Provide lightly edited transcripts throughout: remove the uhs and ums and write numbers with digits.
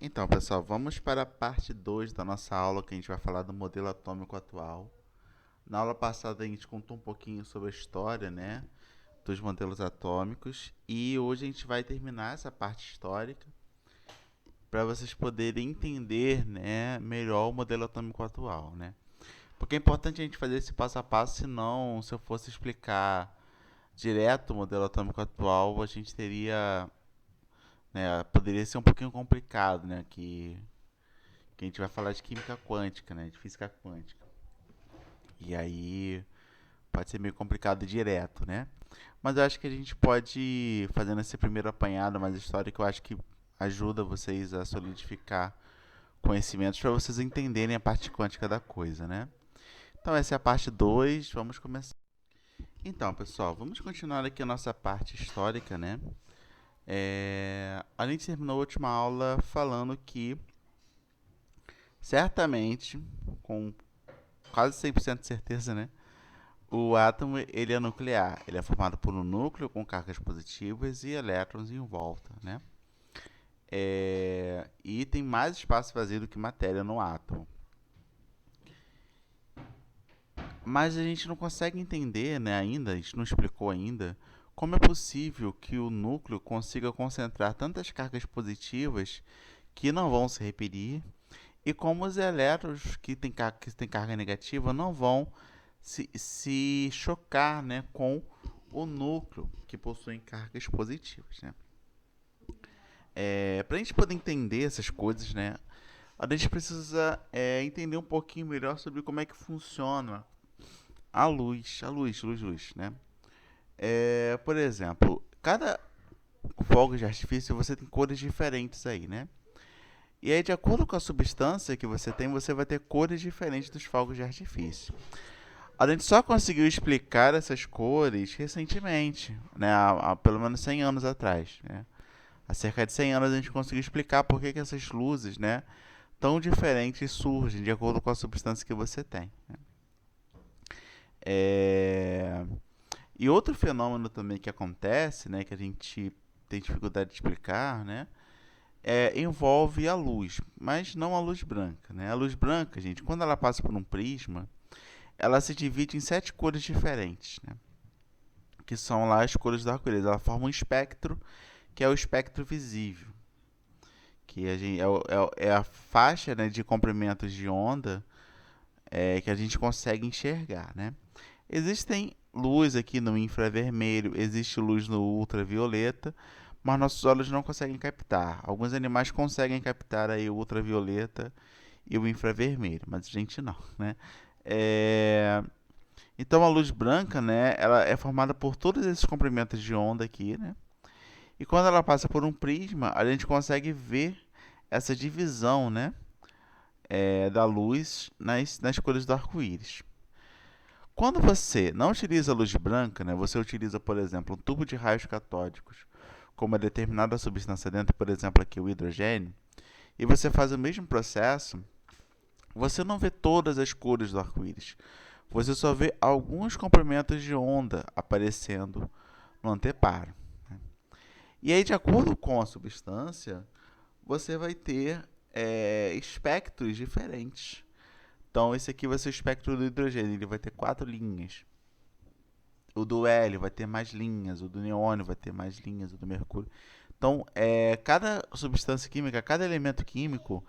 Então, pessoal, vamos para a parte 2 da nossa aula, que a gente vai falar do modelo atômico atual. Na aula passada a gente contou um pouquinho sobre a história, né, dos modelos atômicos, e hoje a gente vai terminar essa parte histórica para vocês poderem entender, né, melhor o modelo atômico atual, né? Porque é importante a gente fazer esse passo a passo, senão, se eu fosse explicar direto o modelo atômico atual, a gente teria, né, poderia ser um pouquinho complicado, né, que a gente vai falar de química quântica, né, de física quântica. E aí pode ser meio complicado direto, né? Mas eu acho que a gente pode ir fazendo esse primeiro apanhado mais histórico, eu acho que ajuda vocês a solidificar conhecimentos para vocês entenderem a parte quântica da coisa, né? Então essa é a parte 2, vamos começar. Então, pessoal, vamos continuar aqui a nossa parte histórica, né? A gente terminou a última aula falando que, certamente, com quase 100% de certeza, né? O átomo ele é nuclear, ele é formado por um núcleo com cargas positivas e elétrons em volta, né? E tem mais espaço vazio do que matéria no átomo. Mas a gente não consegue entender, né, ainda, a gente não explicou ainda, como é possível que o núcleo consiga concentrar tantas cargas positivas que não vão se repelir e como os elétrons que têm carga negativa não vão se chocar, né, com o núcleo que possui cargas positivas, né? Para a gente poder entender essas coisas, né, a gente precisa entender um pouquinho melhor sobre como é que funciona luz, né? Por exemplo, cada fogo de artifício você tem cores diferentes aí, né? E aí, de acordo com a substância que você tem, você vai ter cores diferentes dos fogos de artifício. A gente só conseguiu explicar essas cores recentemente, né? Há pelo menos 100 anos atrás, né? Há cerca de 100 anos a gente conseguiu explicar por que essas luzes, né, tão diferentes surgem de acordo com a substância que você tem, né? É... E outro fenômeno também que acontece, né, que a gente tem dificuldade de explicar, né, envolve a luz, mas não a luz branca, né? A luz branca, gente, quando ela passa por um prisma, ela se divide em 7 cores diferentes, né? Que são lá as cores do arco-íris. Ela forma um espectro, que é o espectro visível, que é a faixa, né, de comprimentos de onda que a gente consegue enxergar, né? Existem luz aqui no infravermelho, existe luz no ultravioleta, mas nossos olhos não conseguem captar. Alguns animais conseguem captar aí o ultravioleta e o infravermelho, mas a gente não, né? É... Então a luz branca, né, ela é formada por todos esses comprimentos de onda aqui, né? E quando ela passa por um prisma, a gente consegue ver essa divisão, né, da luz nas cores do arco-íris. Quando você não utiliza a luz branca, né, você utiliza, por exemplo, um tubo de raios catódicos com uma determinada substância dentro, por exemplo, aqui o hidrogênio, e você faz o mesmo processo, você não vê todas as cores do arco-íris. Você só vê alguns comprimentos de onda aparecendo no anteparo, né? E aí, de acordo com a substância, você vai ter espectros diferentes. Então, esse aqui vai ser o espectro do hidrogênio, ele vai ter 4 linhas. O do hélio vai ter mais linhas, o do neônio vai ter mais linhas, o do mercúrio. Então, cada substância química, cada elemento químico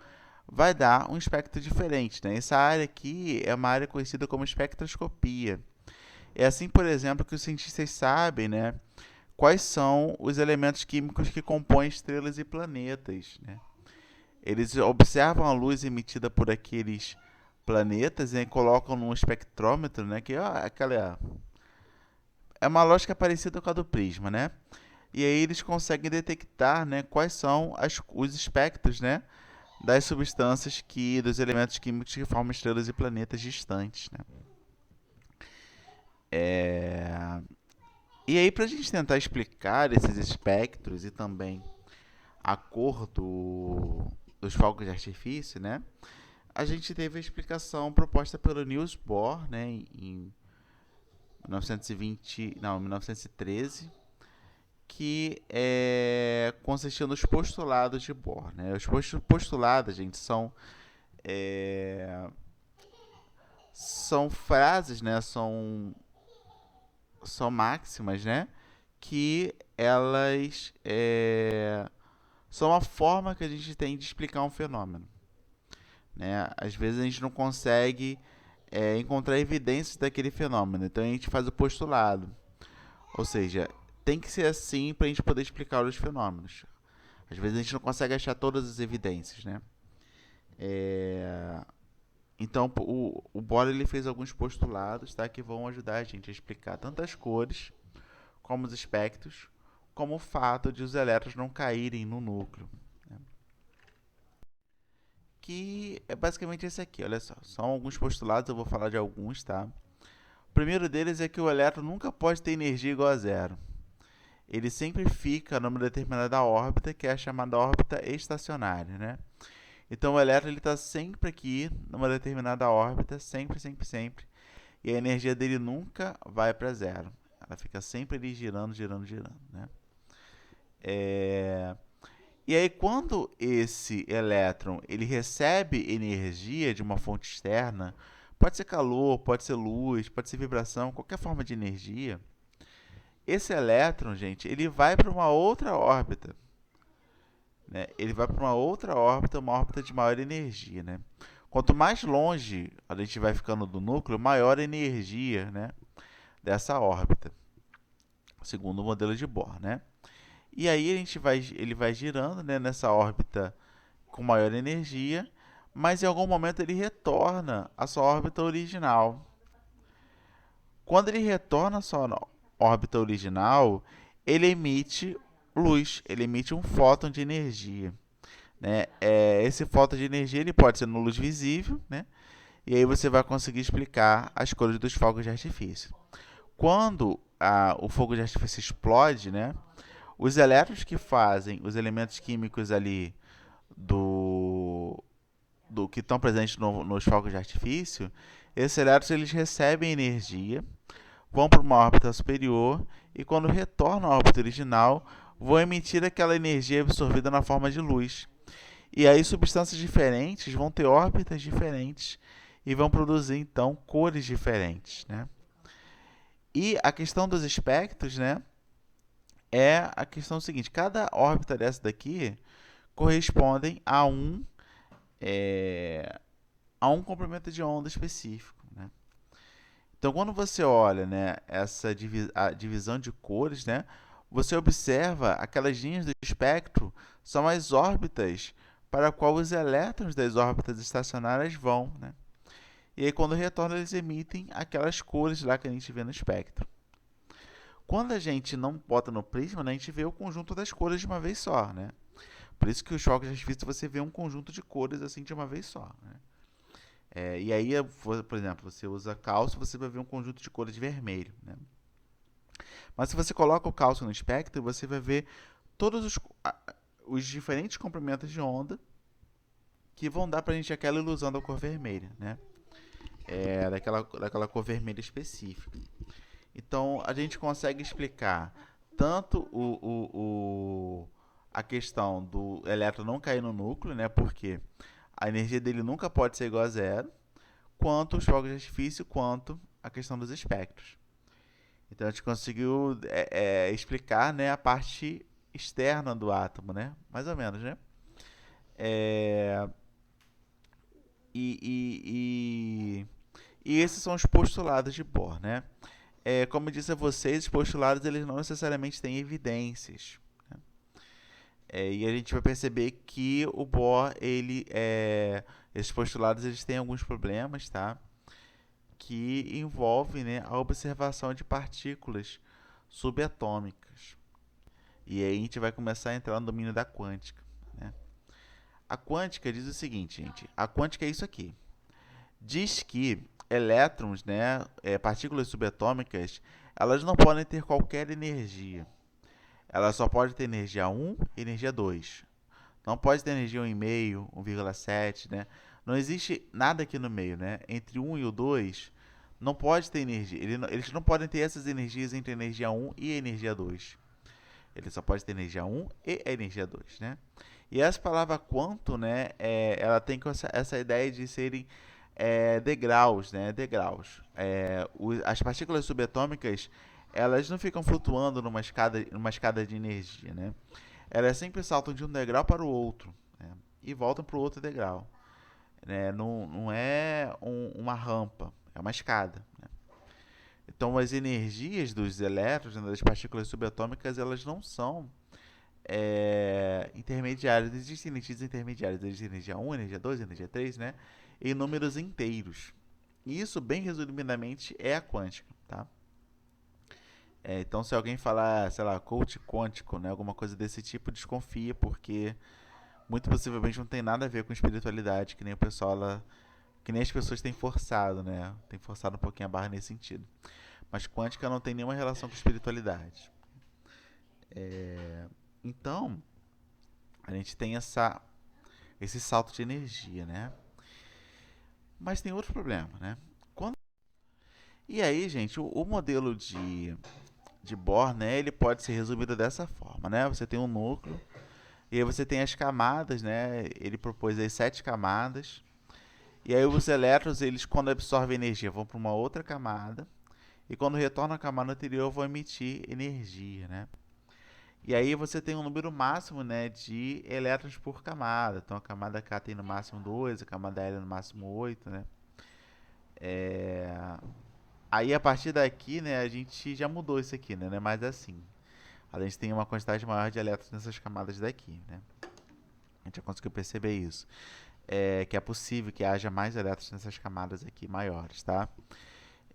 vai dar um espectro diferente, né? Essa área aqui é uma área conhecida como espectroscopia. É assim, por exemplo, que os cientistas sabem, né, quais são os elementos químicos que compõem estrelas e planetas, né? Eles observam a luz emitida por aqueles planetas, né, e colocam num espectrômetro, né, que aquela é uma lógica parecida com a do prisma, né? E aí eles conseguem detectar, né, quais são os espectros, né, das substâncias dos elementos químicos que formam estrelas e planetas distantes, né? É... E aí, para a gente tentar explicar esses espectros e também a cor dos fogos de artifício, né, a gente teve a explicação proposta pelo Niels Bohr, né, em 1920, não, 1913, que consistia nos postulados de Bohr, né? Os postulados, gente, é, são frases, né? São máximas, né? Que elas são a forma que a gente tem de explicar um fenômeno, né? Às vezes a gente não consegue encontrar evidências daquele fenômeno, então a gente faz o postulado. Ou seja, tem que ser assim para a gente poder explicar os fenômenos. Às vezes a gente não consegue achar todas as evidências, né? Então o Bohr ele fez alguns postulados, tá, que vão ajudar a gente a explicar tanto as cores, como os espectros, como o fato de os elétrons não caírem no núcleo, né? Que é basicamente esse aqui, olha só. São alguns postulados, eu vou falar de alguns, tá? O primeiro deles é que o elétron nunca pode ter energia igual a zero. Ele sempre fica numa determinada órbita, que é a chamada órbita estacionária, né? Então o elétron está sempre aqui, numa determinada órbita, sempre, sempre, sempre. E a energia dele nunca vai para zero. Ela fica sempre ali girando, girando, girando, né? E aí quando esse elétron ele recebe energia de uma fonte externa, pode ser calor, pode ser luz, pode ser vibração, qualquer forma de energia, esse elétron, gente, ele vai para uma outra órbita, né? Ele vai para uma órbita de maior energia, né? Quanto mais longe a gente vai ficando do núcleo, maior a energia, né, dessa órbita, segundo o modelo de Bohr, né? E aí ele vai girando, né, nessa órbita com maior energia, mas em algum momento ele retorna à sua órbita original. Quando ele retorna à sua órbita original, ele emite luz, ele emite um fóton de energia, né? Esse fóton de energia ele pode ser no luz visível, né? E aí você vai conseguir explicar as cores dos fogos de artifício. Quando o fogo de artifício explode, né, os elétrons que fazem os elementos químicos ali do que estão presentes nos fogos de artifício, esses elétrons eles recebem energia, vão para uma órbita superior e quando retornam à órbita original, vão emitir aquela energia absorvida na forma de luz. E aí substâncias diferentes vão ter órbitas diferentes e vão produzir então cores diferentes, né? E a questão dos espectros, né, é a questão seguinte: cada órbita dessa daqui correspondem a um comprimento de onda específico, né? Então, quando você olha, né, essa a divisão de cores, né, você observa aquelas linhas do espectro são as órbitas para a qual os elétrons das órbitas estacionárias vão, né? E aí, quando retornam, eles emitem aquelas cores lá que a gente vê no espectro. Quando a gente não bota no prisma, né, a gente vê o conjunto das cores de uma vez só, né? Por isso que os fogos de artifício você vê um conjunto de cores assim de uma vez só, né? E aí, por exemplo, você usa cálcio, você vai ver um conjunto de cores de vermelho, né? Mas se você coloca o cálcio no espectro, você vai ver todos os diferentes comprimentos de onda que vão dar pra gente aquela ilusão da cor vermelha, né? Daquela cor vermelha específica. Então, a gente consegue explicar tanto a questão do elétron não cair no núcleo, né? Porque a energia dele nunca pode ser igual a zero, quanto os fogos de artifício, quanto a questão dos espectros. Então, a gente conseguiu explicar, né, a parte externa do átomo, né? Mais ou menos, né? É, e, e, e esses são os postulados de Bohr, né? Como eu disse a vocês, os postulados eles não necessariamente têm evidências, né? E a gente vai perceber que o Bohr, esses postulados eles têm alguns problemas, tá? Que envolvem, né, a observação de partículas subatômicas. E aí a gente vai começar a entrar no domínio da quântica, né? A quântica diz o seguinte, gente. A quântica é isso aqui. Diz que elétrons, né, partículas subatômicas, elas não podem ter qualquer energia. Elas só podem ter energia 1 e energia 2. Não pode ter energia 1,5, 1,7, né? Não existe nada aqui no meio, né? Entre 1 e o 2, não pode ter energia. Eles não podem ter essas energias entre a energia 1 e a energia 2. Ele só pode ter energia 1 e a energia 2, né? E essa palavra quanto, né, ela tem essa ideia de serem degraus, né? Degraus. As partículas subatômicas, elas não ficam flutuando numa escada de energia, né? Elas sempre saltam de um degrau para o outro, né? E voltam para o outro degrau, né? Não é uma rampa, é uma escada, né? Então, as energias dos elétrons, né, das partículas subatômicas, elas não são intermediárias. Existem energias intermediárias. Existe energia 1, energia 2, energia 3, né? Em números inteiros. E isso, bem resumidamente, é a quântica, tá? Então, se alguém falar, sei lá, coach quântico, né, alguma coisa desse tipo, desconfia, porque muito possivelmente não tem nada a ver com espiritualidade, que nem o pessoal, que nem as pessoas têm forçado, né? Tem forçado um pouquinho a barra nesse sentido. Mas quântica não tem nenhuma relação com espiritualidade. Então, a gente tem esse salto de energia, né? Mas tem outro problema, né? E aí, gente, o modelo de Bohr, né, ele pode ser resumido dessa forma, né? Você tem um núcleo, e aí você tem as camadas, né? Ele propôs aí 7 camadas. E aí os elétrons, eles quando absorvem energia, vão para uma outra camada, e quando retornam à camada anterior, vão emitir energia, né? E aí você tem um número máximo, né, de elétrons por camada. Então a camada K tem no máximo 2, a camada L no máximo 8, né? Aí a partir daqui, né, a gente já mudou isso aqui, né? Não é mais assim. A gente tem uma quantidade maior de elétrons nessas camadas daqui, né? A gente já conseguiu perceber isso. Que é possível que haja mais elétrons nessas camadas aqui maiores, tá?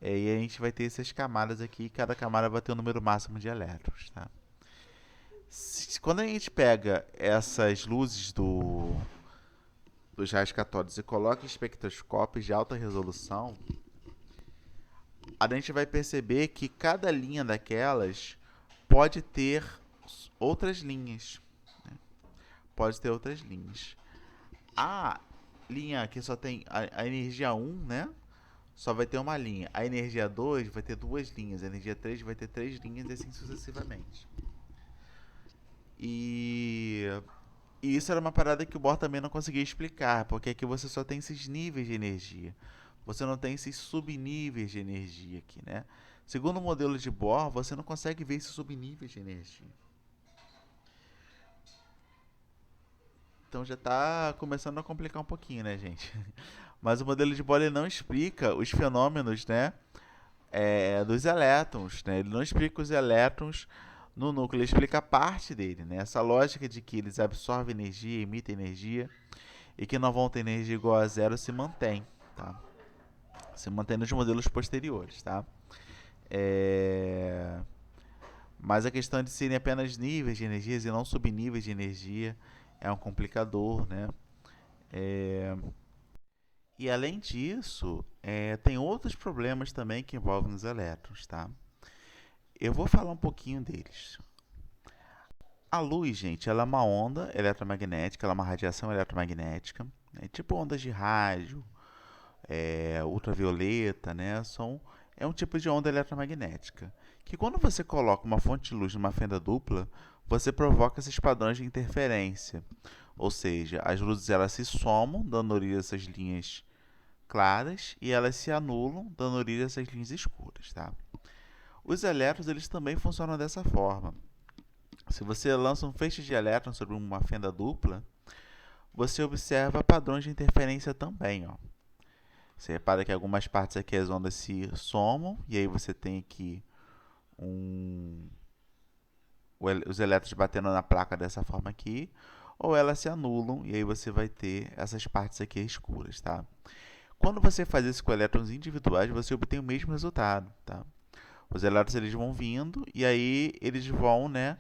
E a gente vai ter essas camadas aqui, e cada camada vai ter um número máximo de elétrons, tá? Quando a gente pega essas luzes dos raios catódicos e coloca em espectroscópios de alta resolução, a gente vai perceber que cada linha daquelas pode ter outras linhas, né? Pode ter outras linhas. A linha que só tem a energia 1, né? Só vai ter uma linha. A energia 2 vai ter duas linhas. A energia 3 vai ter 3 linhas e assim sucessivamente. E isso era uma parada que o Bohr também não conseguia explicar, porque aqui você só tem esses níveis de energia. Você não tem esses subníveis de energia aqui, né? Segundo o modelo de Bohr, você não consegue ver esses subníveis de energia. Então já está começando a complicar um pouquinho, né, gente? Mas o modelo de Bohr ele não explica os fenômenos, né, dos elétrons, né? Ele não explica os elétrons no núcleo, ele explica a parte dele, né? Essa lógica de que eles absorvem energia, emitem energia e que não vão ter energia igual a zero se mantém, tá? Se mantém nos modelos posteriores, tá? Mas a questão de serem apenas níveis de energias e não subníveis de energia é um complicador, né? E além disso, tem outros problemas também que envolvem os elétrons, tá? Eu vou falar um pouquinho deles. A luz, gente, ela é uma onda eletromagnética, ela é uma radiação eletromagnética, né? Tipo ondas de rádio, ultravioleta, né? É um tipo de onda eletromagnética. Que quando você coloca uma fonte de luz numa fenda dupla, você provoca esses padrões de interferência. Ou seja, as luzes elas se somam, dando origem a essas linhas claras, e elas se anulam, dando origem a essas linhas escuras, tá? Os elétrons eles também funcionam dessa forma. Se você lança um feixe de elétrons sobre uma fenda dupla, você observa padrões de interferência também, ó. Você repara que algumas partes aqui as ondas se somam, e aí você tem aqui os elétrons batendo na placa dessa forma aqui, ou elas se anulam, e aí você vai ter essas partes aqui escuras, tá? Quando você faz isso com elétrons individuais, você obtém o mesmo resultado, tá? Os elétrons eles vão vindo, e aí eles vão, né,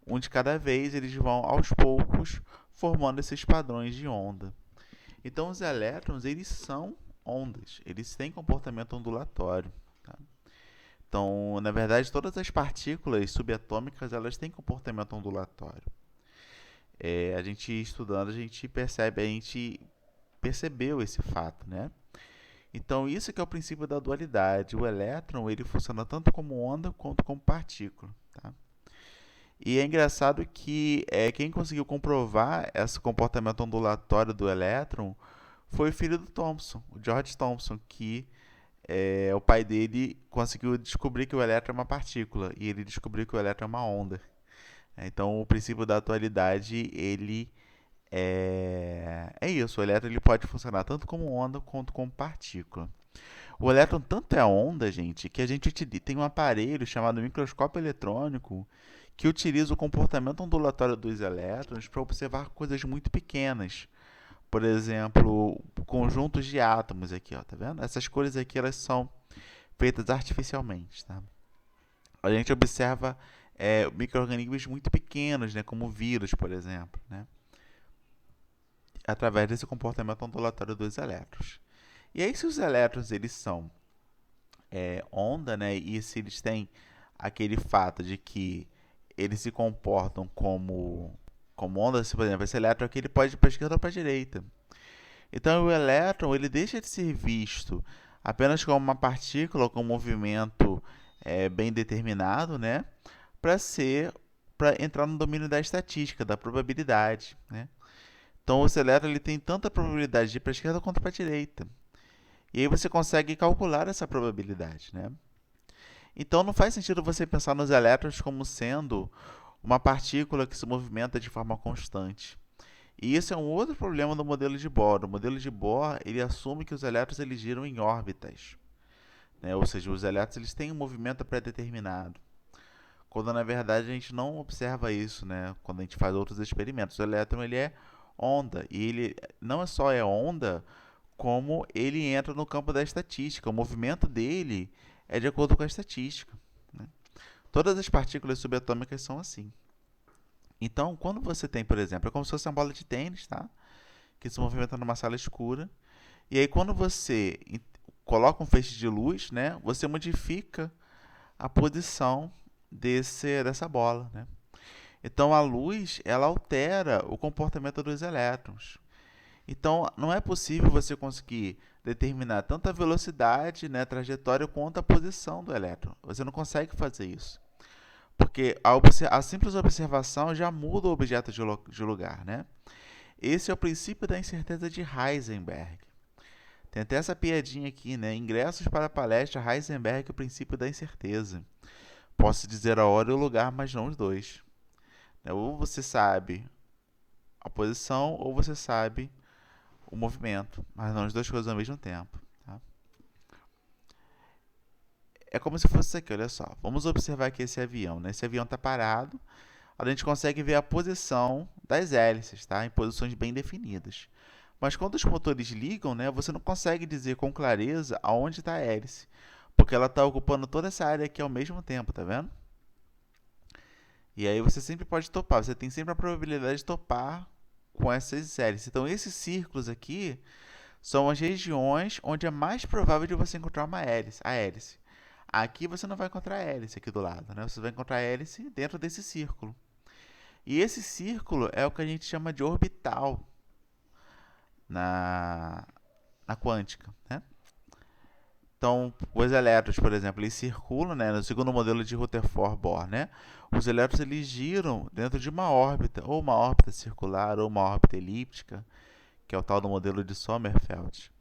um de cada vez, eles vão aos poucos formando esses padrões de onda. Então os elétrons eles são ondas, eles têm comportamento ondulatório, tá? Então, na verdade, todas as partículas subatômicas elas têm comportamento ondulatório. A gente estudando, a gente percebeu esse fato, né? Então, isso que é o princípio da dualidade. O elétron ele funciona tanto como onda quanto como partícula, tá? E é engraçado que quem conseguiu comprovar esse comportamento ondulatório do elétron foi o filho do Thomson, o George Thomson, que o pai dele conseguiu descobrir que o elétron é uma partícula e ele descobriu que o elétron é uma onda. Então, o princípio da atualidade, ele é isso. O elétron ele pode funcionar tanto como onda quanto como partícula. O elétron tanto é onda, gente, que a gente tem um aparelho chamado microscópio eletrônico que utiliza o comportamento ondulatório dos elétrons para observar coisas muito pequenas. Por exemplo, conjuntos de átomos aqui, ó, tá vendo? Essas cores aqui elas são feitas artificialmente, tá? A gente observa micro-organismos muito pequenos, né, como vírus, por exemplo, né, através desse comportamento ondulatório dos elétrons. E aí, se os elétrons eles são onda, né, e se eles têm aquele fato de que eles se comportam como ondas, por exemplo, esse elétron aqui ele pode ir para a esquerda ou para a direita. Então, o elétron ele deixa de ser visto apenas como uma partícula com um movimento bem determinado, né, para entrar no domínio da estatística, da probabilidade, né? Então, o elétron ele tem tanta probabilidade de ir para a esquerda quanto para a direita. E aí você consegue calcular essa probabilidade, né? Então, não faz sentido você pensar nos elétrons como sendo uma partícula que se movimenta de forma constante. E isso é um outro problema do modelo de Bohr. O modelo de Bohr ele assume que os elétrons eles giram em órbitas, né? Ou seja, os elétrons eles têm um movimento pré-determinado. Quando na verdade a gente não observa isso, né? Quando a gente faz outros experimentos, o elétron ele é onda e ele não é só onda, como ele entra no campo da estatística. O movimento dele é de acordo com a estatística, né? Todas as partículas subatômicas são assim. Então, quando você tem, por exemplo, é como se fosse uma bola de tênis, tá? Que se movimenta numa sala escura. E aí, quando você coloca um feixe de luz, né? Você modifica a posição dessa bola, né? Então, a luz ela altera o comportamento dos elétrons. Então, não é possível você conseguir determinar tanto a velocidade, né, trajetória, quanto a posição do elétron. Você não consegue fazer isso. Porque a simples observação já muda o objeto de lugar, né? Esse é o princípio da incerteza de Heisenberg. Tem até essa piadinha aqui, né? Ingressos para a palestra Heisenberg, o princípio da incerteza. Posso dizer a hora e o lugar, mas não os dois. Ou você sabe a posição, ou você sabe o movimento, mas não as duas coisas ao mesmo tempo. Tá? É como se fosse isso aqui, olha só. Vamos observar aqui esse avião. Né? Esse avião está parado. A gente consegue ver a posição das hélices, tá? Em posições bem definidas. Mas quando os motores ligam, né, você não consegue dizer com clareza aonde está a hélice, porque ela está ocupando toda essa área aqui ao mesmo tempo, tá vendo? E aí você sempre pode topar, você tem sempre a probabilidade de topar com essas hélices. Então esses círculos aqui são as regiões onde é mais provável de você encontrar uma hélice, a hélice. Aqui você não vai encontrar a hélice aqui do lado, né? Você vai encontrar a hélice dentro desse círculo. E esse círculo é o que a gente chama de orbital na quântica, né? Então, os elétrons, por exemplo, eles circulam, né, no segundo modelo de Rutherford-Bohr, né? Os elétrons eles giram dentro de uma órbita, ou uma órbita circular, ou uma órbita elíptica, que é o tal do modelo de Sommerfeld.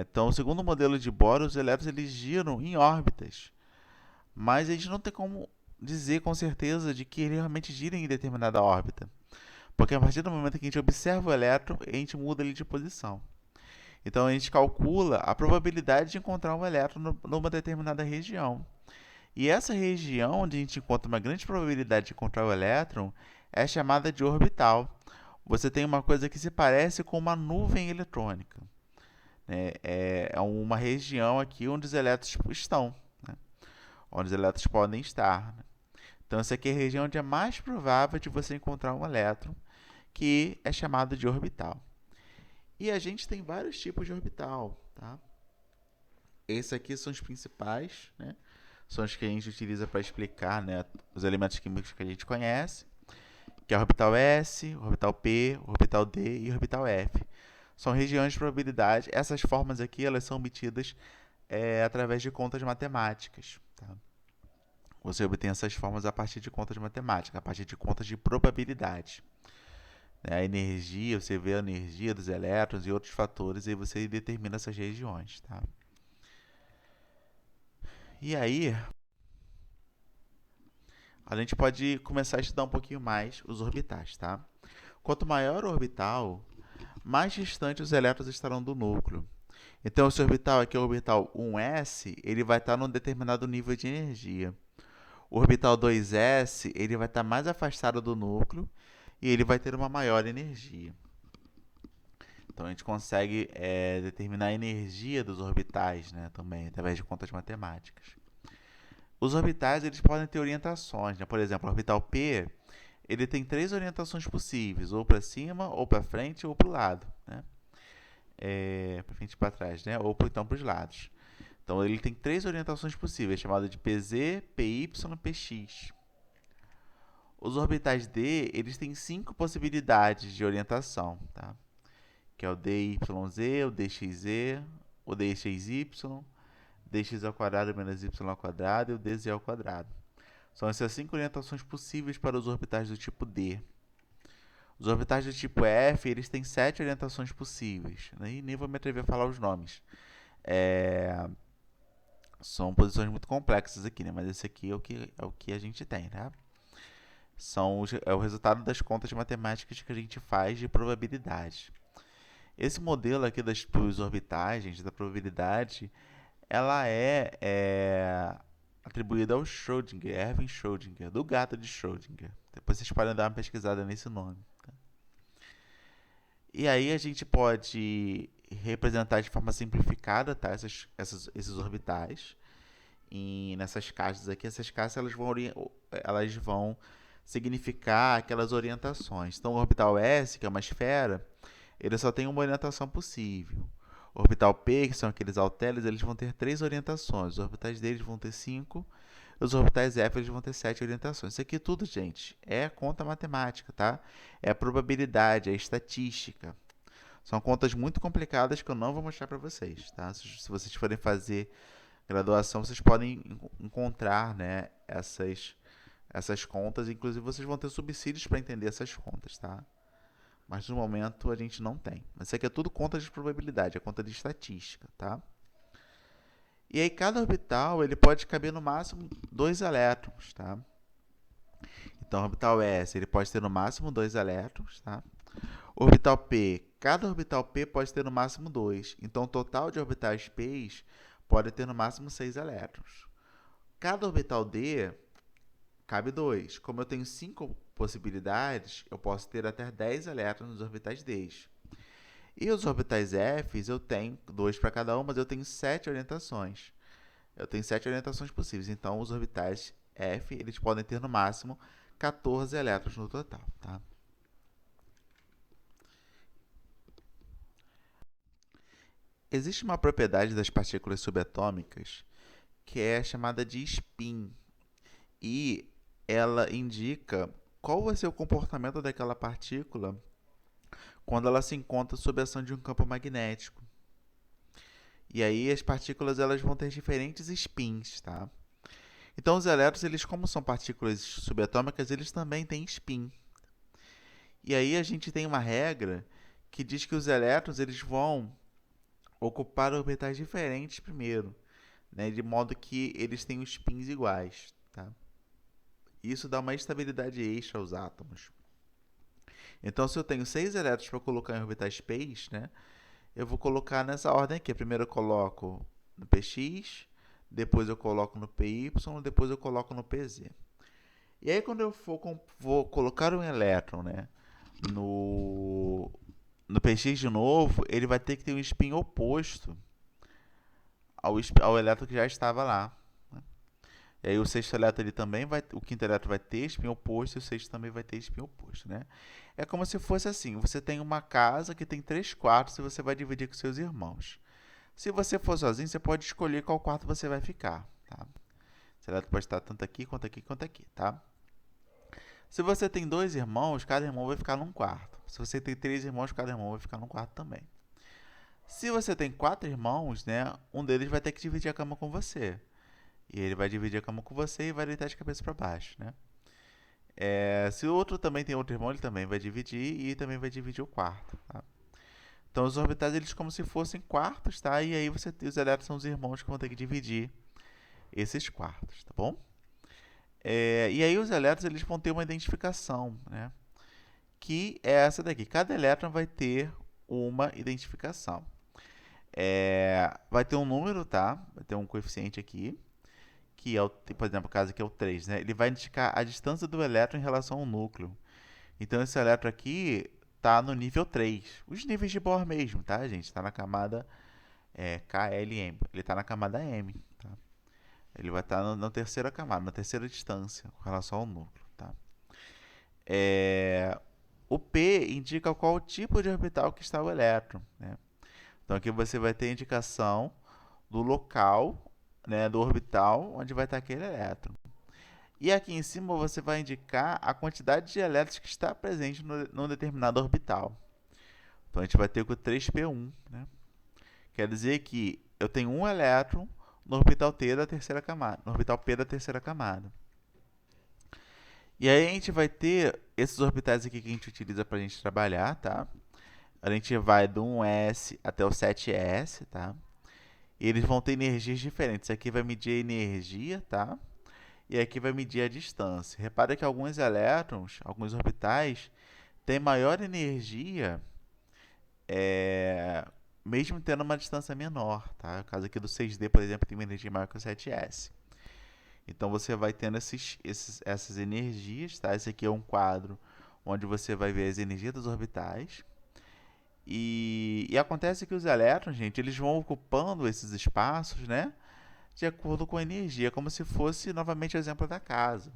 Então, o segundo modelo de Bohr, os elétrons eles giram em órbitas, mas a gente não tem como dizer com certeza de que ele realmente gira em determinada órbita, porque a partir do momento que a gente observa o elétron, a gente muda ele de posição. Então a gente calcula a probabilidade de encontrar um elétron numa determinada região. E essa região onde a gente encontra uma grande probabilidade de encontrar o elétron é chamada de orbital. Você tem uma coisa que se parece com uma nuvem eletrônica. Né? É uma região aqui onde os elétrons estão, né? Onde os elétrons podem estar. Né? Então essa aqui é a região onde é mais provável de você encontrar um elétron, que é chamado de orbital. E a gente tem vários tipos de orbital, tá? Esses aqui são os principais, né? São os que a gente utiliza para explicar, né, os elementos químicos que a gente conhece, que é o orbital S, o orbital P, o orbital D e o orbital F. São regiões de probabilidade. Essas formas aqui elas são obtidas através de contas matemáticas. Tá? Você obtém essas formas a partir de contas matemáticas, a partir de contas de probabilidade. A energia, você vê a energia dos elétrons e outros fatores, e aí você determina essas regiões. Tá? E aí, a gente pode começar a estudar um pouquinho mais os orbitais. Tá? Quanto maior o orbital, mais distante os elétrons estarão do núcleo. Então, esse orbital aqui, o orbital 1s, ele vai estar num determinado nível de energia. O orbital 2s, ele vai estar mais afastado do núcleo e ele vai ter uma maior energia. Então, a gente consegue determinar a energia dos orbitais, né, também, através de contas matemáticas. Os orbitais, eles podem ter orientações, né? Por exemplo, o orbital P, ele tem 3 orientações possíveis, ou para cima, ou para frente, ou para o lado, né? Para frente e para trás, né? Ou então para os lados. Então, ele tem 3 orientações possíveis, chamadas de PZ, PY e PX. Os orbitais D, eles têm 5 possibilidades de orientação, tá? Que é o DYZ, o DXZ, o DXY, dx ao quadrado menos y ao quadrado e o dz ao quadrado. São essas 5 orientações possíveis para os orbitais do tipo D. Os orbitais do tipo F, eles têm 7 orientações possíveis. E nem vou me atrever a falar os nomes. São posições muito complexas aqui, né? Mas esse aqui é o que a gente tem, tá? É o resultado das contas matemáticas que a gente faz de probabilidade. Esse modelo aqui dos orbitais, gente, da probabilidade, ela é atribuída ao Schrödinger, Erwin Schrödinger, do gato de Schrödinger. Depois vocês podem dar uma pesquisada nesse nome. Tá? E aí a gente pode representar de forma simplificada, tá? Esses orbitais nessas caixas aqui. Essas caixas elas vão significar aquelas orientações. Então, o orbital S, que é uma esfera, ele só tem uma orientação possível. O orbital P, que são aqueles halteres, eles vão ter 3 orientações. Os orbitais deles vão ter 5. Os orbitais F eles vão ter 7 orientações. Isso aqui tudo, gente, é conta matemática, tá? É a probabilidade, é a estatística. São contas muito complicadas que eu não vou mostrar para vocês, tá? Se vocês forem fazer graduação, vocês podem encontrar, né, essas contas. Inclusive, vocês vão ter subsídios para entender essas contas, tá? Mas no momento a gente não tem. Mas isso aqui é tudo conta de probabilidade, é conta de estatística, tá? E aí cada orbital ele pode caber no máximo 2 elétrons, tá? Então, o orbital S ele pode ter no máximo 2 elétrons, tá? Orbital P, cada orbital P pode ter no máximo 2. Então, o total de orbitais P pode ter no máximo 6 elétrons. Cada orbital D cabe 2. Como eu tenho 5 possibilidades, eu posso ter até 10 elétrons nos orbitais D. E os orbitais F, eu tenho 2 para cada um, mas eu tenho 7 orientações. Eu tenho 7 orientações possíveis. Então, os orbitais F, eles podem ter no máximo 14 elétrons no total, tá? Existe uma propriedade das partículas subatômicas que é chamada de spin. E ela indica qual vai ser o comportamento daquela partícula quando ela se encontra sob a ação de um campo magnético. E aí as partículas elas vão ter diferentes spins, tá? Então os elétrons, eles como são partículas subatômicas, eles também têm spin. E aí a gente tem uma regra que diz que os elétrons eles vão ocupar orbitais diferentes primeiro, né? De modo que eles tenham spins iguais, tá? Isso dá uma estabilidade extra aos átomos. Então, se eu tenho 6 elétrons para colocar em orbitais p, né, eu vou colocar nessa ordem aqui. Primeiro eu coloco no px, depois eu coloco no py, depois eu coloco no pz. E aí, quando eu vou colocar um elétron, né, no px de novo, ele vai ter que ter um spin oposto ao elétron que já estava lá. E aí o sexto elétron ele também o quinto elétron vai ter spin oposto e o sexto também vai ter spin oposto, né? É como se fosse assim, você tem uma casa que tem 3 quartos e você vai dividir com seus irmãos. Se você for sozinho, você pode escolher qual quarto você vai ficar, tá? Esse elétron pode estar tanto aqui, quanto aqui, quanto aqui, tá? Se você tem 2 irmãos, cada irmão vai ficar num quarto. Se você tem 3 irmãos, cada irmão vai ficar num quarto também. Se você tem 4 irmãos, né, um deles vai ter que dividir a cama com você. E ele vai dividir a cama com você e vai deitar de cabeça para baixo, né? Se o outro também tem outro irmão, ele também vai dividir e também vai dividir o quarto, tá? Então os orbitais eles como se fossem quartos, tá? E aí os elétrons são os irmãos que vão ter que dividir esses quartos, tá bom? E aí os elétrons eles vão ter uma identificação, né? Que é essa daqui. Cada elétron vai ter uma identificação. Vai ter um número, tá? Vai ter um coeficiente aqui, que é, por exemplo, o caso aqui é o 3, né? Ele vai indicar a distância do elétron em relação ao núcleo. Então esse elétron aqui está no nível 3. Os níveis de Bohr mesmo, tá, gente? Está na camada KLM. Ele está na camada M, tá? Ele vai estar na terceira camada, na terceira distância com relação ao núcleo, tá? O P indica qual tipo de orbital que está o elétron, né? Então aqui você vai ter a indicação do local, né, do orbital onde vai estar aquele elétron. E aqui em cima você vai indicar a quantidade de elétrons que está presente num determinado orbital. Então a gente vai ter o 3p1, né? Quer dizer que eu tenho um elétron no orbital T da terceira camada, no orbital P da terceira camada. E aí a gente vai ter esses orbitais aqui que a gente utiliza para a gente trabalhar, tá? A gente vai do 1s até o 7s, tá? E eles vão ter energias diferentes. Aqui vai medir a energia, tá? E aqui vai medir a distância. Repara que alguns elétrons, alguns orbitais, têm maior energia, mesmo tendo uma distância menor, tá? No caso aqui do 6D, por exemplo, tem uma energia maior que o 7s. Então você vai tendo essas energias, tá? Esse aqui é um quadro onde você vai ver as energias dos orbitais. E acontece que os elétrons, gente, eles vão ocupando esses espaços, né? De acordo com a energia, como se fosse, novamente, o exemplo da casa.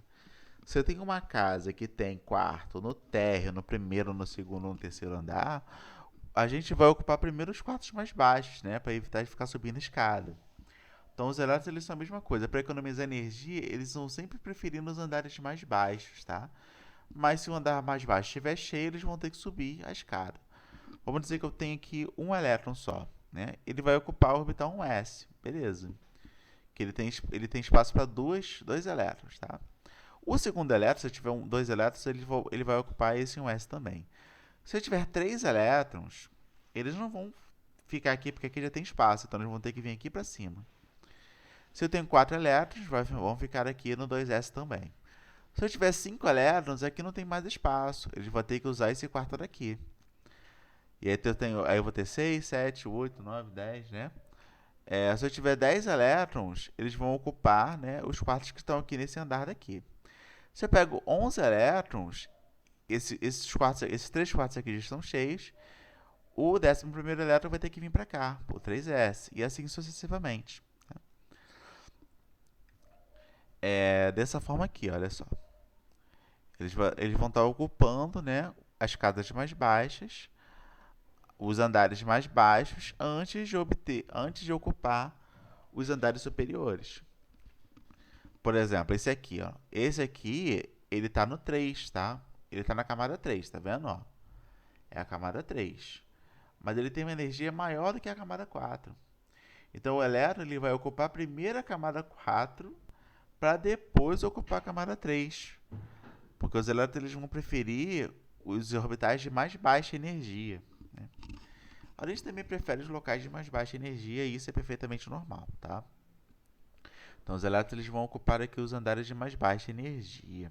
Se eu tenho uma casa que tem quarto no térreo, no primeiro, no segundo, no terceiro andar, a gente vai ocupar primeiro os quartos mais baixos, né? Para evitar de ficar subindo a escada. Então, os elétrons eles são a mesma coisa. Para economizar energia, eles vão sempre preferindo os andares mais baixos, tá? Mas se o andar mais baixo estiver cheio, eles vão ter que subir a escada. Vamos dizer que eu tenho aqui um elétron só, né? Ele vai ocupar o orbital 1s, beleza? Que ele tem espaço para dois elétrons, tá? O segundo elétron, se eu tiver dois elétrons, ele vai ocupar esse 1s também. Se eu tiver 3 elétrons, eles não vão ficar aqui porque aqui já tem espaço, então eles vão ter que vir aqui para cima. Se eu tenho 4 elétrons, vão ficar aqui no 2s também. Se eu tiver 5 elétrons, aqui não tem mais espaço, eles vão ter que usar esse quarto daqui. E aí eu vou ter 6, 7, 8, 9, 10, né? Se eu tiver 10 elétrons, eles vão ocupar, né, os quartos que estão aqui nesse andar daqui. Se eu pego 11 elétrons, esses 3 quartos aqui já estão cheios, o 11º elétron vai ter que vir para cá, o 3s, e assim sucessivamente. Dessa forma aqui, olha só. Eles vão estar ocupando, né, as casas mais baixas, os andares mais baixos, antes de ocupar os andares superiores. Por exemplo, esse aqui, ó. Esse aqui, ele está no 3, tá? Ele está na camada 3, tá vendo? Ó? É a camada 3. Mas ele tem uma energia maior do que a camada 4. Então, o elétron ele vai ocupar a primeira camada 4 para depois ocupar a camada 3. Porque os elétrons eles vão preferir os orbitais de mais baixa energia, né? A gente também prefere os locais de mais baixa energia e isso é perfeitamente normal, tá? Então, os elétrons eles vão ocupar aqui os andares de mais baixa energia,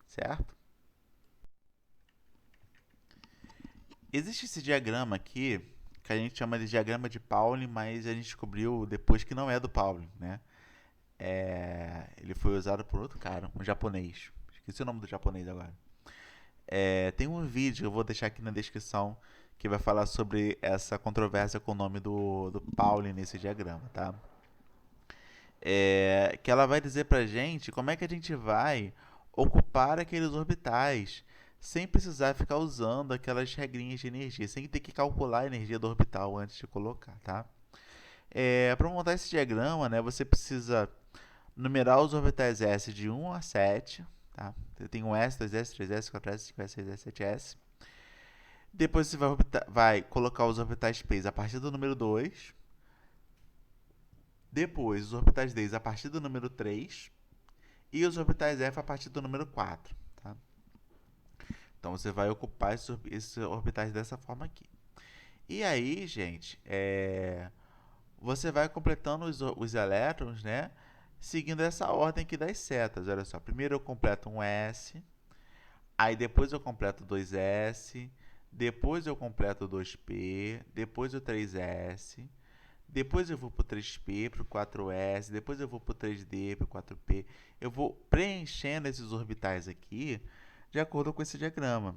certo? Existe esse diagrama aqui, que a gente chama de diagrama de Pauling, mas a gente descobriu depois que não é do Pauling, né? Ele foi usado por outro cara, um japonês. Esqueci o nome do japonês agora. Tem um vídeo que eu vou deixar aqui na descrição que vai falar sobre essa controvérsia com o nome do Pauling nesse diagrama, tá? Que ela vai dizer pra gente como é que a gente vai ocupar aqueles orbitais sem precisar ficar usando aquelas regrinhas de energia, sem ter que calcular a energia do orbital antes de colocar, tá? Para montar esse diagrama, né, você precisa numerar os orbitais S de 1 a 7, tá? Você tem 1s, 2s, 3s, 4s, 5s, 6s, 7s. Depois você vai colocar os orbitais P a partir do número 2. Depois, os orbitais D a partir do número 3 e os orbitais F a partir do número 4. Tá? Então, você vai ocupar esses orbitais dessa forma aqui. E aí, gente, você vai completando os elétrons, né? Seguindo essa ordem aqui das setas. Olha só, primeiro eu completo um S, aí depois eu completo 2S, depois eu completo 2P, depois o 3S, depois eu vou para o 3P, para o 4S, depois eu vou para o 3D, para o 4P. Eu vou preenchendo esses orbitais aqui de acordo com esse diagrama.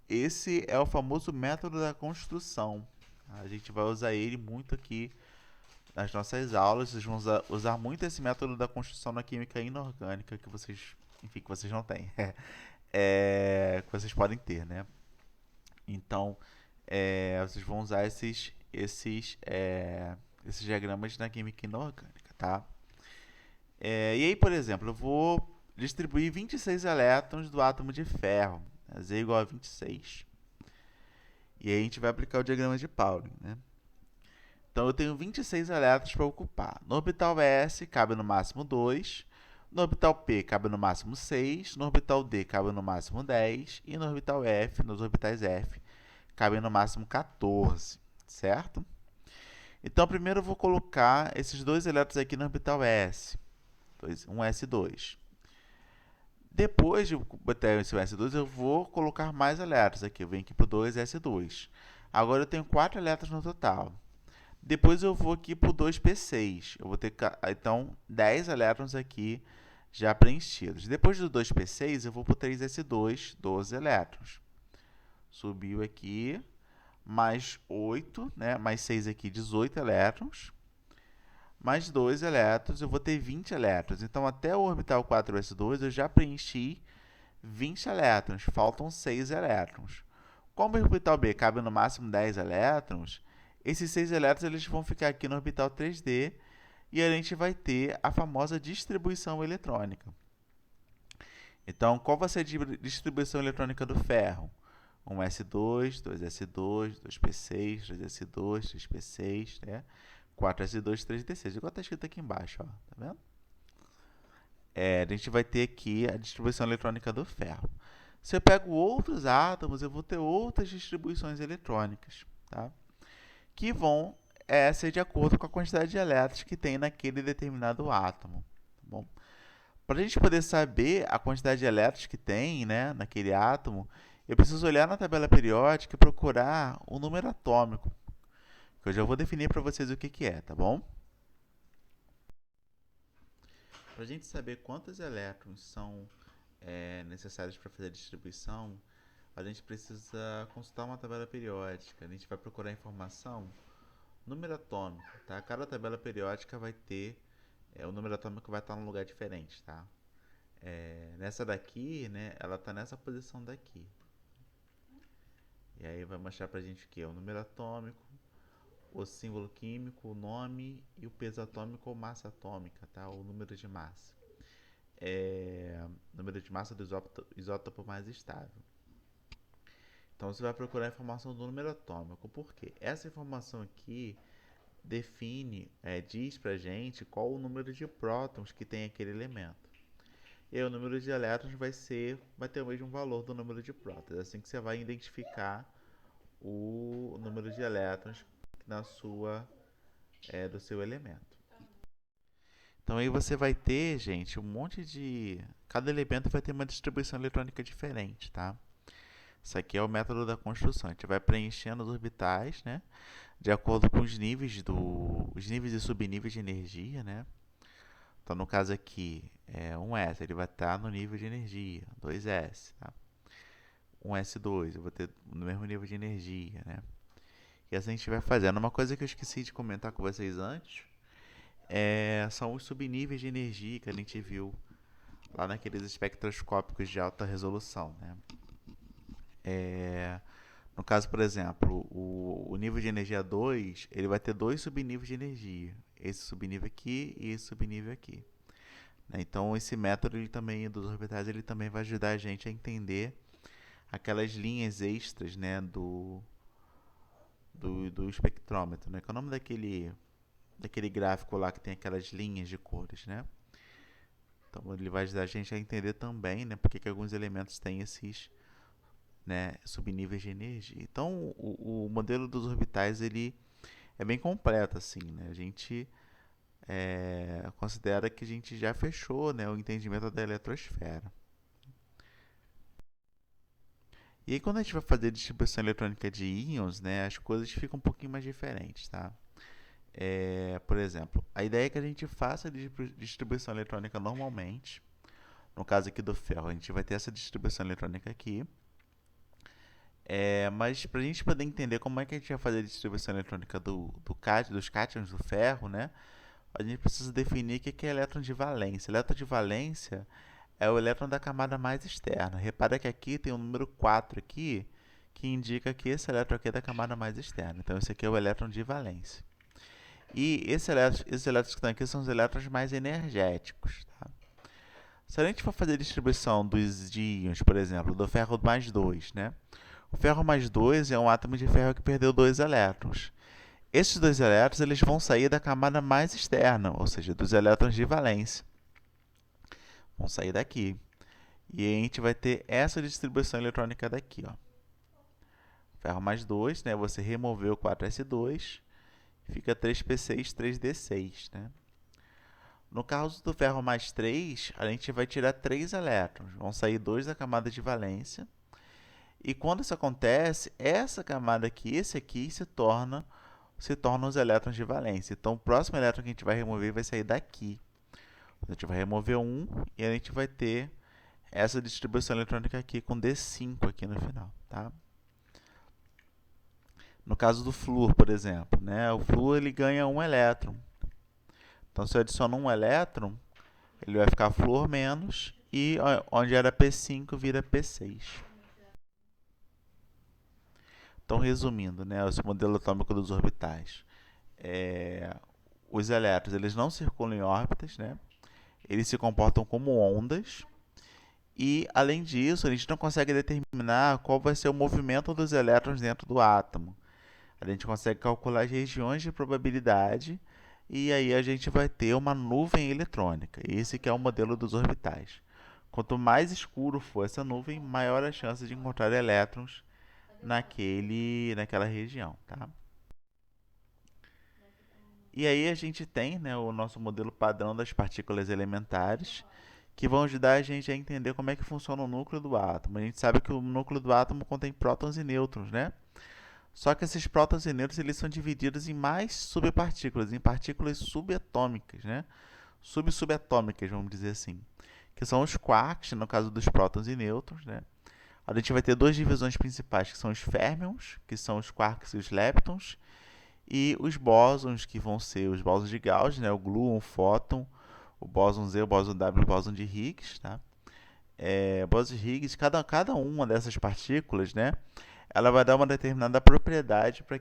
Esse é o famoso método da construção. A gente vai usar ele muito aqui nas nossas aulas. Vocês vão usar muito esse método da construção na química inorgânica que vocês, enfim, que vocês não têm, que vocês podem ter, né? Então, vocês vão usar esses diagramas na química inorgânica, tá? E aí, por exemplo, eu vou distribuir 26 elétrons do átomo de ferro, né? Z igual a 26. E aí a gente vai aplicar o diagrama de Pauling, né? Então, eu tenho 26 elétrons para ocupar. No orbital S, cabe no máximo 2. No orbital P, cabe no máximo 6. No orbital D, cabe no máximo 10. E no orbital F, nos orbitais F, cabe no máximo 14, certo? Então, primeiro eu vou colocar esses dois elétrons aqui no orbital S. Um S2. Depois de botar esse S2, eu vou colocar mais elétrons aqui. Eu venho aqui para o 2S2. Agora eu tenho 4 elétrons no total. Depois eu vou aqui para o 2P6. Eu vou ter, então, 10 elétrons aqui já preenchidos. Depois do 2P6, eu vou para o 3S2, 12 elétrons. Subiu aqui, mais 8, né? Mais 6 aqui, 18 elétrons. Mais 2 elétrons, eu vou ter 20 elétrons. Então, até o orbital 4s2, eu já preenchi 20 elétrons. Faltam 6 elétrons. Como o orbital B cabe no máximo 10 elétrons, esses 6 elétrons eles vão ficar aqui no orbital 3D e a gente vai ter a famosa distribuição eletrônica. Então, qual vai ser a distribuição eletrônica do ferro? 1s2, 2s2, 2p6, 3s2, 3p6, né? 4s2, 3d6, igual está escrito aqui embaixo, ó, tá vendo? A gente vai ter aqui a distribuição eletrônica do ferro. Se eu pego outros átomos, eu vou ter outras distribuições eletrônicas, tá? Que vão ser de acordo com a quantidade de elétrons que tem naquele determinado átomo. Tá bom? Para a gente poder saber a quantidade de elétrons que tem, né, naquele átomo, eu preciso olhar na tabela periódica e procurar o número atômico, que eu já vou definir para vocês o que é, tá bom? Para a gente saber quantos elétrons são necessários para fazer a distribuição, a gente precisa consultar uma tabela periódica. A gente vai procurar informação, número atômico, tá? Cada tabela periódica vai ter, o número atômico vai estar num lugar diferente, tá? Nessa daqui, né, ela está nessa posição daqui. E aí vai mostrar pra gente o que? O número atômico, o símbolo químico, o nome e o peso atômico ou massa atômica, tá? O número de massa. Número de massa do isótopo mais estável. Então, você vai procurar a informação do número atômico. Por quê? Essa informação aqui define, diz pra gente qual o número de prótons que tem aquele elemento. E aí, o número de elétrons vai ter o mesmo valor do número de prótons. É assim que você vai identificar o número de elétrons do seu elemento. Então aí você vai ter, gente, cada elemento vai ter uma distribuição eletrônica diferente, tá? Isso aqui é o método da construção. A gente vai preenchendo os orbitais, né? De acordo com os níveis e subníveis de energia, né? Então, no caso aqui, 1s, ele vai estar no nível de energia. 2s, tá? 1s2, eu vou ter no mesmo nível de energia, né? E assim a gente vai fazendo. Uma coisa que eu esqueci de comentar com vocês antes são os subníveis de energia que a gente viu lá naqueles espectroscópicos de alta resolução, né? No caso, por exemplo, o nível de energia 2, ele vai ter 2 subníveis de energia. Esse subnível aqui e esse subnível aqui. Então, esse método dos orbitais ele também vai ajudar a gente a entender aquelas linhas extras, né, do espectrômetro. Né? Qual é o nome daquele gráfico lá que tem aquelas linhas de cores, né? Então ele vai ajudar a gente a entender também, né, porque que alguns elementos têm esses, né, subníveis de energia. Então o modelo dos orbitais ele é bem completo assim, né? A gente considera que a gente já fechou, né, o entendimento da eletrosfera. E aí quando a gente vai fazer distribuição eletrônica de íons, né, as coisas ficam um pouquinho mais diferentes, tá? Por exemplo, a ideia é que a gente faça a distribuição eletrônica normalmente. No caso aqui do ferro, a gente vai ter essa distribuição eletrônica aqui. Mas para a gente poder entender como é que a gente vai fazer a distribuição eletrônica dos cátions do ferro, né, a gente precisa definir o que é elétron de valência. Elétron de valência é o elétron da camada mais externa. Repara que aqui tem o número 4 aqui, que indica que esse elétron aqui é da camada mais externa. Então, esse aqui é o elétron de valência. E esses elétrons que estão aqui são os elétrons mais energéticos. Tá? Se a gente for fazer a distribuição dos íons, por exemplo, do ferro mais 2, né? O ferro mais 2 é um átomo de ferro que perdeu 2 elétrons. Esses 2 elétrons eles vão sair da camada mais externa, ou seja, dos elétrons de valência. Vão sair daqui. E a gente vai ter essa distribuição eletrônica daqui. Ó. Ferro mais 2, né? Você removeu o 4s2, fica 3p6, 3d6. Né? No caso do ferro mais 3, a gente vai tirar 3 elétrons. Vão sair 2 da camada de valência. E quando isso acontece, essa camada aqui, esse aqui, se tornam os elétrons de valência. Então, o próximo elétron que a gente vai remover vai sair daqui. A gente vai remover um e a gente vai ter essa distribuição eletrônica aqui com D5 aqui no final. Tá? No caso do flúor, por exemplo, né? O flúor ele ganha um elétron. Então, se eu adiciono um elétron, ele vai ficar flúor menos e onde era P5 vira P6. Então, resumindo, né, esse modelo atômico dos orbitais. Os elétrons eles não circulam em órbitas, né? Eles se comportam como ondas. E, além disso, a gente não consegue determinar qual vai ser o movimento dos elétrons dentro do átomo. A gente consegue calcular as regiões de probabilidade e aí a gente vai ter uma nuvem eletrônica. Esse que é o modelo dos orbitais. Quanto mais escuro for essa nuvem, maior a chance de encontrar elétrons naquela região. Tá? E aí a gente tem, né, o nosso modelo padrão das partículas elementares, que vão ajudar a gente a entender como é que funciona o núcleo do átomo. A gente sabe que o núcleo do átomo contém prótons e nêutrons, né? Só que esses prótons e nêutrons eles são divididos em mais subpartículas, em partículas subatômicas, né? Subatômicas, vamos dizer assim, que são os quarks, no caso dos prótons e nêutrons, né? A gente vai ter duas divisões principais, que são os férmions, que são os quarks e os leptons, e os bósons, que vão ser os bósons de Gauss, né? O gluon, o fóton, o bóson Z, o bóson W, o bóson de Higgs, tá? Bóson de Higgs, cada uma dessas partículas, né? Ela vai dar uma determinada propriedade para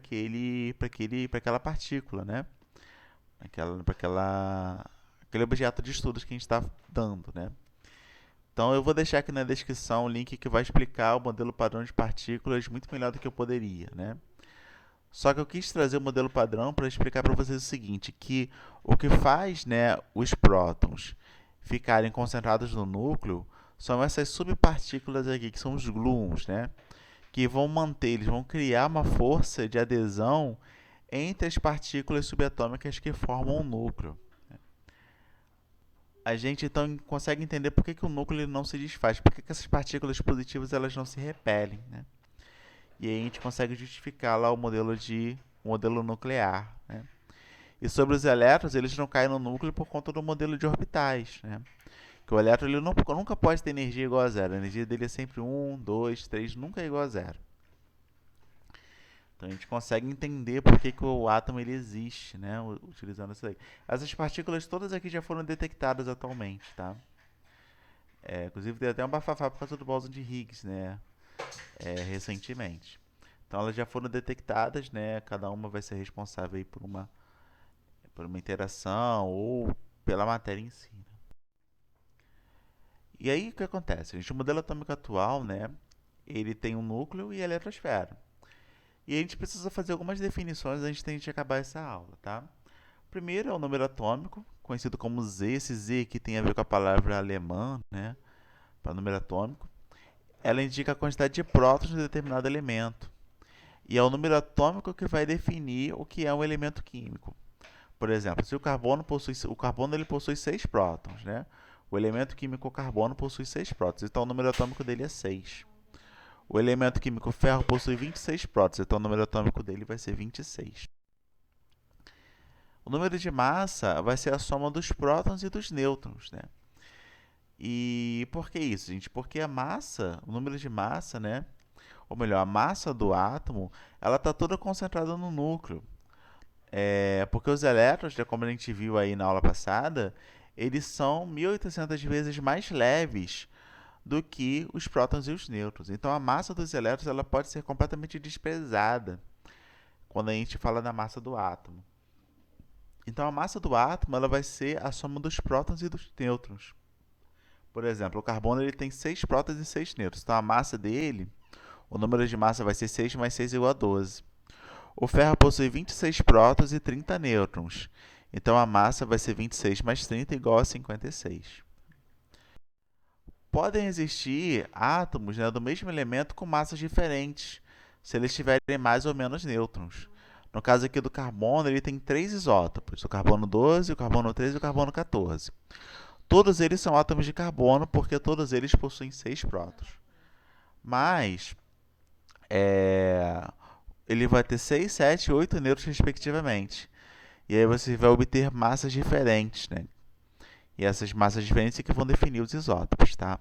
aquela partícula, né? Aquele objeto de estudos que a gente está dando, né? Então eu vou deixar aqui na descrição o link que vai explicar o modelo padrão de partículas muito melhor do que eu poderia, né? Só que eu quis trazer o modelo padrão para explicar para vocês o seguinte, que o que faz, né, os prótons ficarem concentrados no núcleo são essas subpartículas aqui, que são os gluons, né? Que eles vão criar uma força de adesão entre as partículas subatômicas que formam o núcleo. A gente então consegue entender por que o núcleo não se desfaz, por que essas partículas positivas elas não se repelem, né? E aí a gente consegue justificar lá o modelo nuclear, né? E sobre os elétrons, eles não caem no núcleo por conta do modelo de orbitais, né? Que o elétron ele nunca pode ter energia igual a zero. A energia dele é sempre 1, 2, 3, nunca é igual a zero. Então a gente consegue entender por que o átomo ele existe, né? Utilizando isso aí. Essas partículas todas aqui já foram detectadas atualmente, tá? Inclusive tem até um bafafá por causa do bóson de Higgs, né? Recentemente. Então elas já foram detectadas, né? Cada uma vai ser responsável aí por uma interação ou pela matéria em si. Né? E aí o que acontece? O modelo atômico atual, né? Ele tem um núcleo e a eletrosfera. E a gente precisa fazer algumas definições antes de a gente acabar essa aula, tá? Primeiro é o número atômico, conhecido como Z. Esse Z aqui tem a ver com a palavra alemã, né, para número atômico. Ela indica a quantidade de prótons de determinado elemento. E é o número atômico que vai definir o que é um elemento químico. Por exemplo, se o carbono ele possui 6 prótons, né? O elemento químico carbono possui 6 prótons, então o número atômico dele é 6. O elemento químico ferro possui 26 prótons, então o número atômico dele vai ser 26. O número de massa vai ser a soma dos prótons e dos nêutrons, né? E por que isso, gente? Porque a massa, o número de massa, né? Ou melhor, a massa do átomo, ela está toda concentrada no núcleo. Porque os elétrons, né, como a gente viu aí na aula passada, eles são 1.800 vezes mais leves do que os prótons e os nêutrons. Então a massa dos elétrons ela pode ser completamente desprezada quando a gente fala da massa do átomo. Então a massa do átomo ela vai ser a soma dos prótons e dos nêutrons. Por exemplo, o carbono ele tem 6 prótons e 6 nêutrons. Então a massa dele, o número de massa vai ser 6 mais 6 igual a 12. O ferro possui 26 prótons e 30 nêutrons. Então a massa vai ser 26 mais 30 igual a 56. Podem existir átomos, né, do mesmo elemento com massas diferentes, se eles tiverem mais ou menos nêutrons. No caso aqui do carbono, ele tem 3 isótopos, o carbono 12, o carbono 13 e o carbono 14. Todos eles são átomos de carbono, porque todos eles possuem 6 prótons. Mas, ele vai ter 6, 7 e 8 nêutrons, respectivamente. E aí você vai obter massas diferentes, né? E essas massas diferentes é que vão definir os isótopos, tá?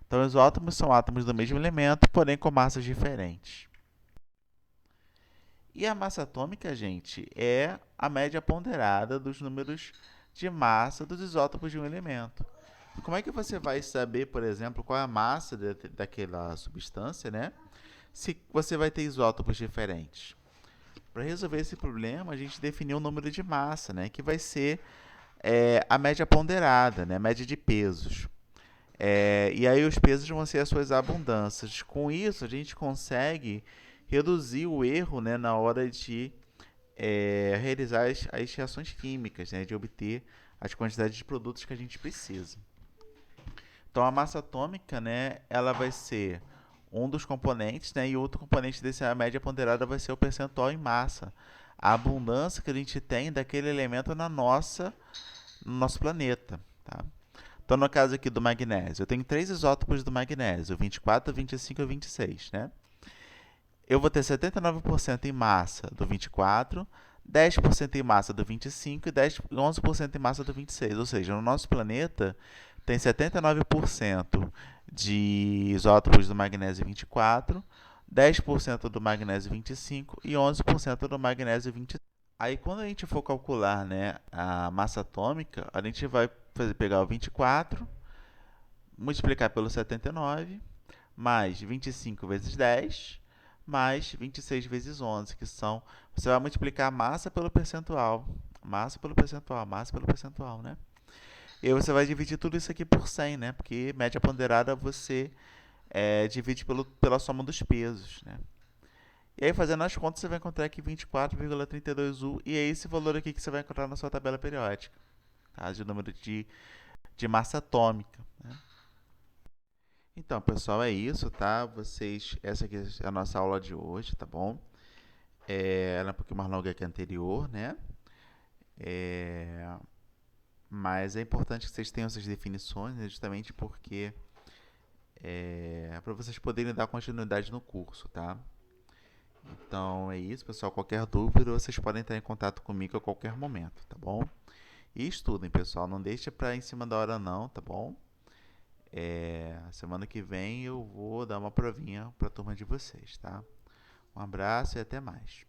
Então, os isótopos são átomos do mesmo elemento, porém com massas diferentes. E a massa atômica, gente, é a média ponderada dos números de massa dos isótopos de um elemento. Como é que você vai saber, por exemplo, qual é a massa daquela substância, né? Se você vai ter isótopos diferentes. Para resolver esse problema, a gente definiu o número de massa, né? Que vai ser a média ponderada, né? A média de pesos. E aí os pesos vão ser as suas abundâncias. Com isso, a gente consegue reduzir o erro, né, na hora de realizar as reações químicas, né, de obter as quantidades de produtos que a gente precisa. Então, a massa atômica, né, ela vai ser um dos componentes, né, e outro componente dessa média ponderada vai ser o percentual em massa. A abundância que a gente tem daquele elemento no nosso planeta. Tá? Então, no caso aqui do magnésio, eu tenho 3 isótopos do magnésio, 24, 25 e 26, né? Eu vou ter 79% em massa do 24, 10% em massa do 25 e 11% em massa do 26. Ou seja, no nosso planeta tem 79% de isótopos do magnésio 24, 10% do magnésio 25 e 11% do magnésio 26. Aí, quando a gente for calcular, né, a massa atômica, a gente vai pegar o 24, multiplicar pelo 79, mais 25 vezes 10, mais 26 vezes 11, que são... Você vai multiplicar a massa pelo percentual. Massa pelo percentual, massa pelo percentual, né? E aí você vai dividir tudo isso aqui por 100, né? Porque média ponderada você divide pela soma dos pesos, né? E aí, fazendo as contas, você vai encontrar aqui 24,32U, e é esse valor aqui que você vai encontrar na sua tabela periódica, tá? De número de massa atômica, né? Então, pessoal, é isso, tá? Essa aqui é a nossa aula de hoje, tá bom? Ela é um pouquinho mais longa que a anterior, né? Mas é importante que vocês tenham essas definições, né? Justamente porque para vocês poderem dar continuidade no curso, tá? Então é isso, pessoal. Qualquer dúvida, vocês podem entrar em contato comigo a qualquer momento, tá bom? E estudem, pessoal. Não deixa para em cima da hora não, tá bom? Semana que vem eu vou dar uma provinha para a turma de vocês, tá? Um abraço e até mais.